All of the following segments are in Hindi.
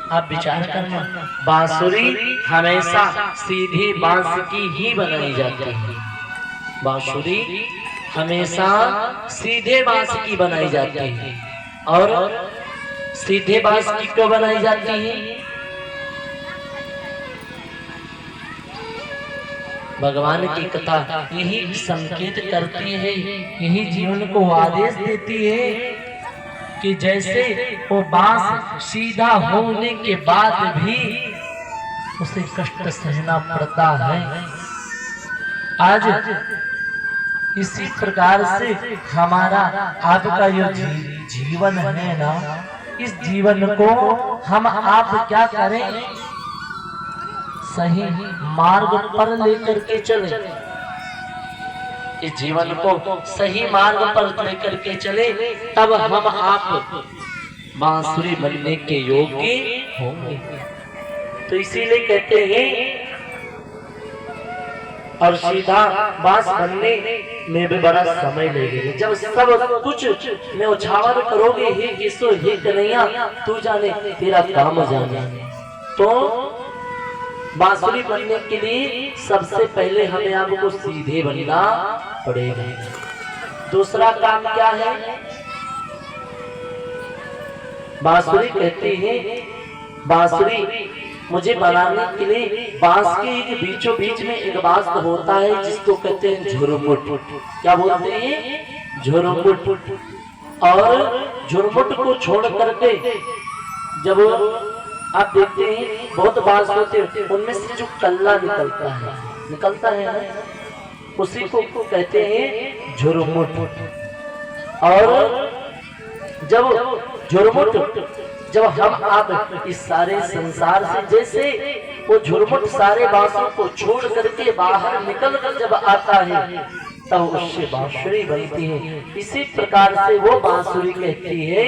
आप विचार करना, बांसुरी हमेशा सीधे बांस की ही बनाई जाती है। बांसुरी हमेशा सीधे बांस की बनाई जाती है। और सीधे बांस की क्यों बनाई जाती है? भगवान की कथा यही संकेत करती है, यही जीवन को आदेश देती है कि जैसे वो बांस सीधा होने के बाद भी उसे कष्ट सहना पड़ता है, आज इसी प्रकार से हमारा आपका जो जीवन है ना, इस जीवन को हम आप क्या करें, सही मार्ग पर लेकर के चले। इस जीवन को सही मार्ग पर लेकर के चले, तब हम आप बांसुरी बनने के योग्य होंगे। तो इसीलिए कहते हैं, और सीधा बांस बनने में भी बड़ा समय लगेगा। जब सब कुछ में उछावर करोगे, हे किसो हे कन्हैया तू जाने तेरा काम जाने, तो बांसुरी बनने के लिए सबसे पहले हमें आपको सीधे बनना पड़ेगा। दूसरा काम क्या है? बांसुरी कहती है, बांसुरी मुझे बनाने के लिए बांस के एक बीचों बीच में एक बांस होता है जिसको कहते हैं झुरमुट। क्या बोलते हैं? झुरमुट। और झुरमुट को छोड़ करके जब आप देखते हैं बहुत बांस होते हैं, उनमें से जो कल्ला निकलता है ना, उसी को कहते हैं झुरमुट। और जब झुरमुट, जब हम आप इस सारे संसार से, जैसे वो झुरमुट सारे बांसों को छोड़ करके बाहर निकल कर जब आता है, तब उससे बांसुरी बनती है। इसी प्रकार से वो बांसुरी कहती है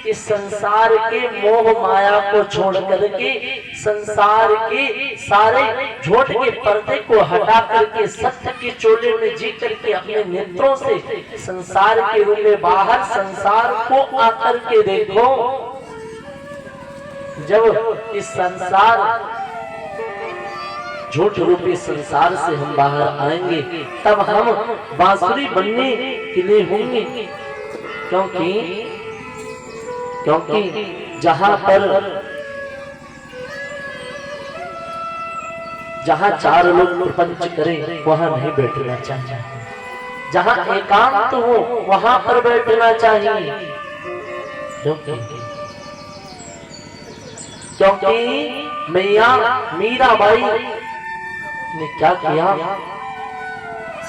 कि संसार के मोह माया को छोड़ करके, संसार के सारे झूठ के पर्दे को हटा करके, सत्य के चोले में जी करके, अपने नेत्रों से संसार के रूप में बाहर संसार को आकर के देखो। जब इस संसार झूठ रूपी संसार से हम बाहर आएंगे, तब हम बांसुरी बनने के लिए होंगे। क्योंकि जहां चार लोग प्रपंच करें वहां नहीं बैठना चाहिए, जहां एकांत हो वहां पर बैठना चाहिए। क्योंकि मैया मीराबाई ने क्या किया,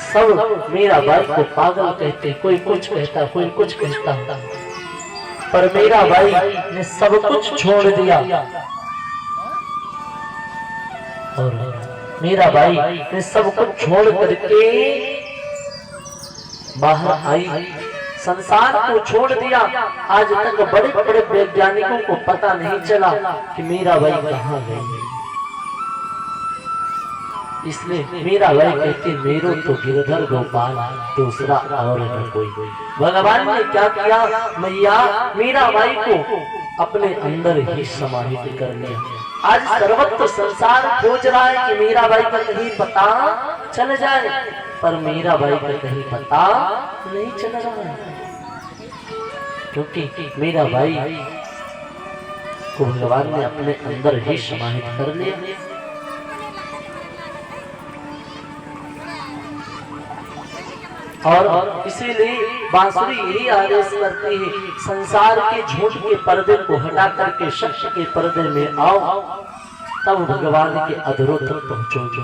सब मीराबाई को पागल कहते, कोई कुछ कहता, कोई कुछ कहता, पर मीराबाई ने सब कुछ छोड़ दिया। और मीराबाई ने सब कुछ छोड़ करके बाहर आई, संसार को छोड़ दिया। आज तक बड़े बड़े वैज्ञानिकों को पता नहीं चला कि मीराबाई कहाँ गई। इसलिए मीराबाई कहती, मेरो तो गिरधर गोपाल, दूसरा और न कोई। भगवान ने क्या किया, मैया मीराबाई को अपने अंदर ही समाहित कर लिया। आज सर्वत्र संसार खोज रहा है कि मीराबाई का कहीं पता चल जाए, पर मीराबाई का कहीं पता नहीं चल रहा है, क्योंकि मीराबाई को भगवान ने अपने अंदर ही समाहित कर लिया। और इसीलिए बांसुरी यही आदेश करती है, संसार के झूठ के पर्दे को हटा करके सत्य के पर्दे में आओ, तब भगवान के अधरों तक पहुंचोगे।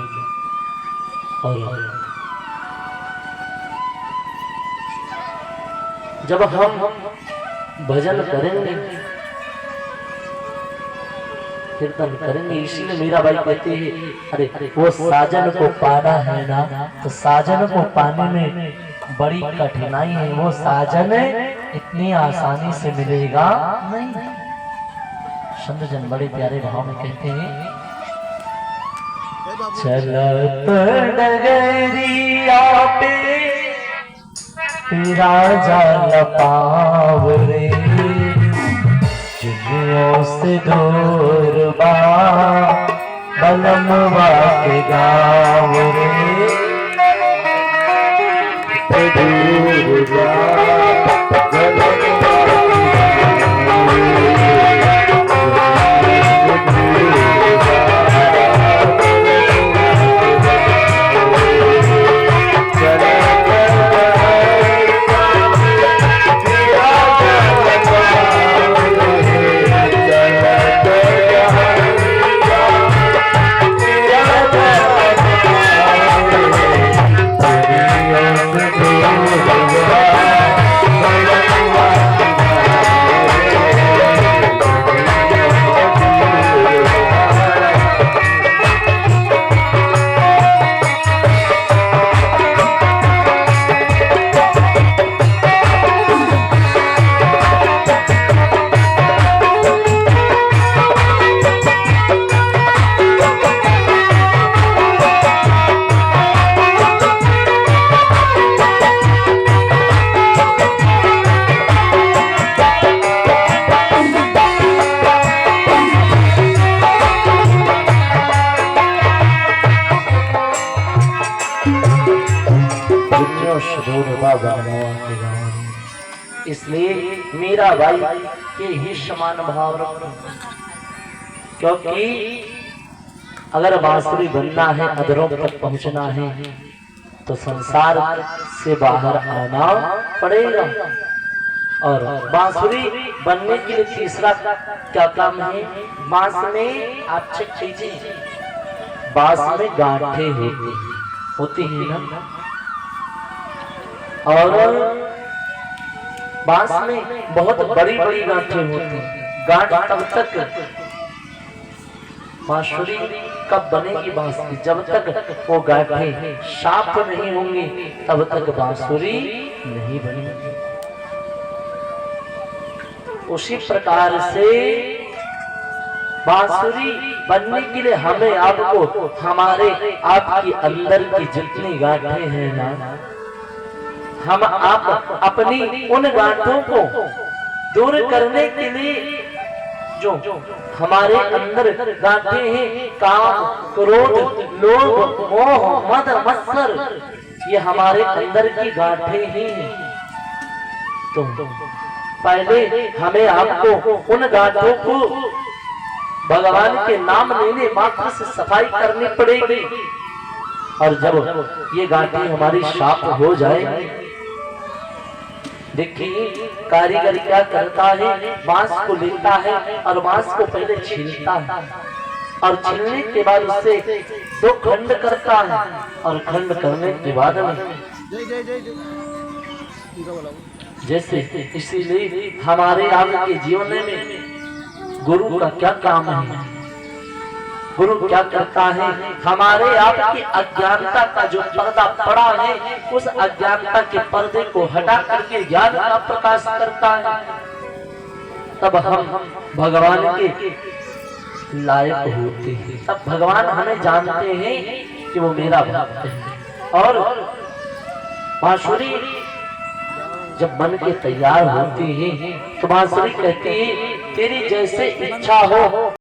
और जब हम भजन करेंगे, कीर्तन करेंगे, इसलिए मीराबाई कहती है, अरे वो साजन को पाना है ना, तो साजन को पाने में बड़ी कठिनाई है, वो साजन इतनी आसानी से मिलेगा नहीं। संतजन बड़े प्यारे भाव में कहते हैं, चलत डगरिया पे राजा न पावरे, जिन्हों से दूर बा बलमवा के गाँव रे दूर बा इसलिए मीरा बाई के ही समान भाव रखो, क्योंकि अगर बांसुरी बनना है, अधरों तक पहुंचना है, तो संसार से बाहर आना पड़ेगा। और बांसुरी बनने के लिए तीसरा क्या काम है? बांस में आप चेक कीजिए, बांस में गांठें होती है ना, और बांस में बहुत बड़ी बड़ी गांठें होती हैं। गांठ तब तक बांसुरी कब बनेगी बांस की? जब तक वो गांठें साफ नहीं होंगी तब तक बांसुरी नहीं बनेगी। उसी प्रकार से बांसुरी बनने के लिए हमें आपको हमारे आपकी अंदर की जितनी गांठें हैं ना, हम आप अपनी उन गांठों को दूर करने के लिए जो हमारे अंदर गांठें हैं, काम, क्रोध, लोभ, मोह, मद, मत्सर, ये हमारे अंदर की गांठें ही हैं। तो पहले हमें आपको उन गांठों को भगवान के नाम लेने मात्र से सफाई करनी पड़ेगी। और जब ये गांठें हमारी साफ हो जाए, देखिए कारीगर क्या करता है, बांस को लेता है और बांस को पहले छीलता है, और छीलने के बाद उससे दो खंड करता है, और खंड करने के बाद जैसे, इसीलिए हमारे आपके जीवन में गुरु का क्या काम है? गुरु क्या करता है? हमारे आपकी अज्ञानता का जो पर्दा पड़ा है, उस अज्ञानता के पर्दे को हटा करके ज्ञान का प्रकाश करता है। तब हम भगवान के लायक होते हैं, तब भगवान हमें जानते हैं कि वो मेरा भक्त है। और बांसुरी जब बन के तैयार होती है तो बांसुरी कहती है, तेरी जैसे इच्छा हो